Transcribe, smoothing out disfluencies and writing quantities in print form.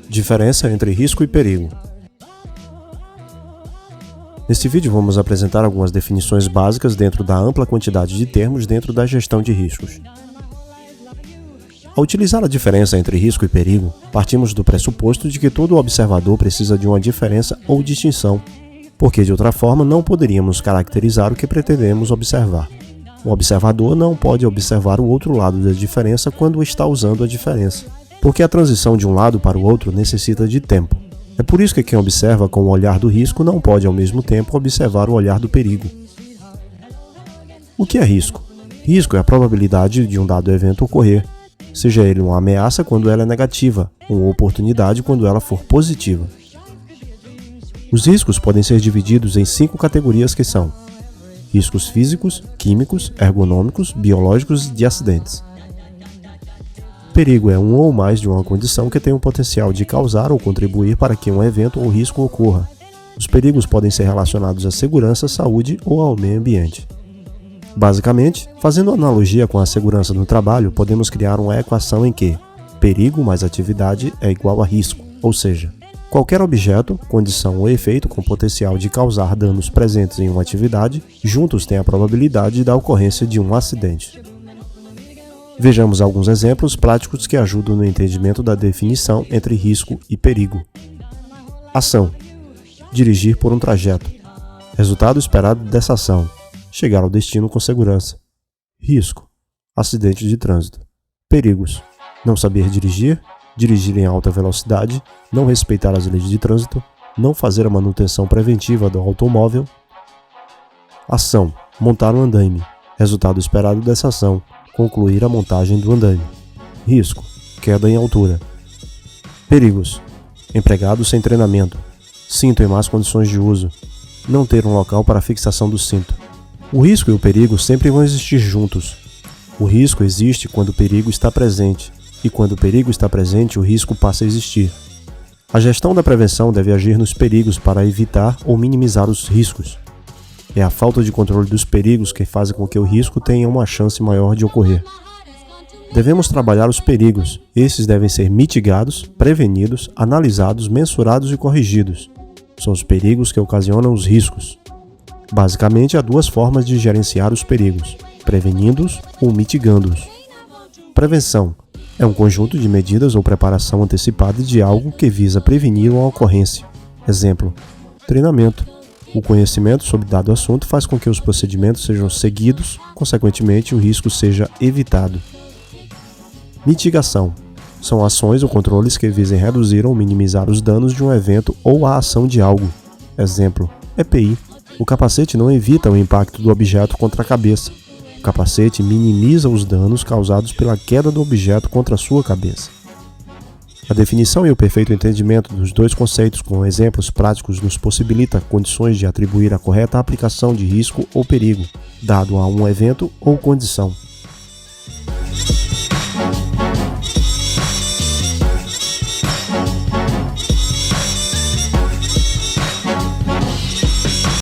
Diferença entre risco e perigo. Neste vídeo vamos apresentar algumas definições básicas dentro da ampla quantidade de termos dentro da gestão de riscos. Ao utilizar a diferença entre risco e perigo, partimos do pressuposto de que todo observador precisa de uma diferença ou distinção, porque de outra forma não poderíamos caracterizar o que pretendemos observar. O observador não pode observar o outro lado da diferença quando está usando a diferença, porque a transição de um lado para o outro necessita de tempo. É por isso que quem observa com o olhar do risco não pode ao mesmo tempo observar o olhar do perigo. O que é risco? Risco é a probabilidade de um dado evento ocorrer, seja ele uma ameaça quando ela é negativa, ou uma oportunidade quando ela for positiva. Os riscos podem ser divididos em 5 categorias que são: riscos físicos, químicos, ergonômicos, biológicos e de acidentes. Perigo é um ou mais de uma condição que tem o potencial de causar ou contribuir para que um evento ou risco ocorra. Os perigos podem ser relacionados à segurança, saúde ou ao meio ambiente. Basicamente, fazendo analogia com a segurança no trabalho, podemos criar uma equação em que perigo mais atividade é igual a risco, ou seja, qualquer objeto, condição ou efeito com potencial de causar danos presentes em uma atividade, juntos têm a probabilidade da ocorrência de um acidente. Vejamos alguns exemplos práticos que ajudam no entendimento da definição entre risco e perigo. Ação: dirigir por um trajeto. Resultado esperado dessa ação: chegar ao destino com segurança. Risco: acidente de trânsito. Perigos: não saber dirigir, dirigir em alta velocidade, não respeitar as leis de trânsito, não fazer a manutenção preventiva do automóvel. Ação: montar um andaime. Resultado esperado dessa ação: concluir a montagem do andaime. Risco: queda em altura. Perigos: empregado sem treinamento, cinto em más condições de uso, não ter um local para fixação do cinto. O risco e o perigo sempre vão existir juntos. O risco existe quando o perigo está presente, e quando o perigo está presente, o risco passa a existir. A gestão da prevenção deve agir nos perigos para evitar ou minimizar os riscos. É a falta de controle dos perigos que faz com que o risco tenha uma chance maior de ocorrer. Devemos trabalhar os perigos. Esses devem ser mitigados, prevenidos, analisados, mensurados e corrigidos. São os perigos que ocasionam os riscos. Basicamente, há 2 formas de gerenciar os perigos: prevenindo-os ou mitigando-os. Prevenção é um conjunto de medidas ou preparação antecipada de algo que visa prevenir uma ocorrência. Exemplo: treinamento. O conhecimento sobre dado assunto faz com que os procedimentos sejam seguidos, consequentemente o risco seja evitado. Mitigação são ações ou controles que visem reduzir ou minimizar os danos de um evento ou a ação de algo. Exemplo: EPI. O capacete não evita o impacto do objeto contra a cabeça. O capacete minimiza os danos causados pela queda do objeto contra a sua cabeça. A definição e o perfeito entendimento dos 2 conceitos com exemplos práticos nos possibilita condições de atribuir a correta aplicação de risco ou perigo, dado a um evento ou condição.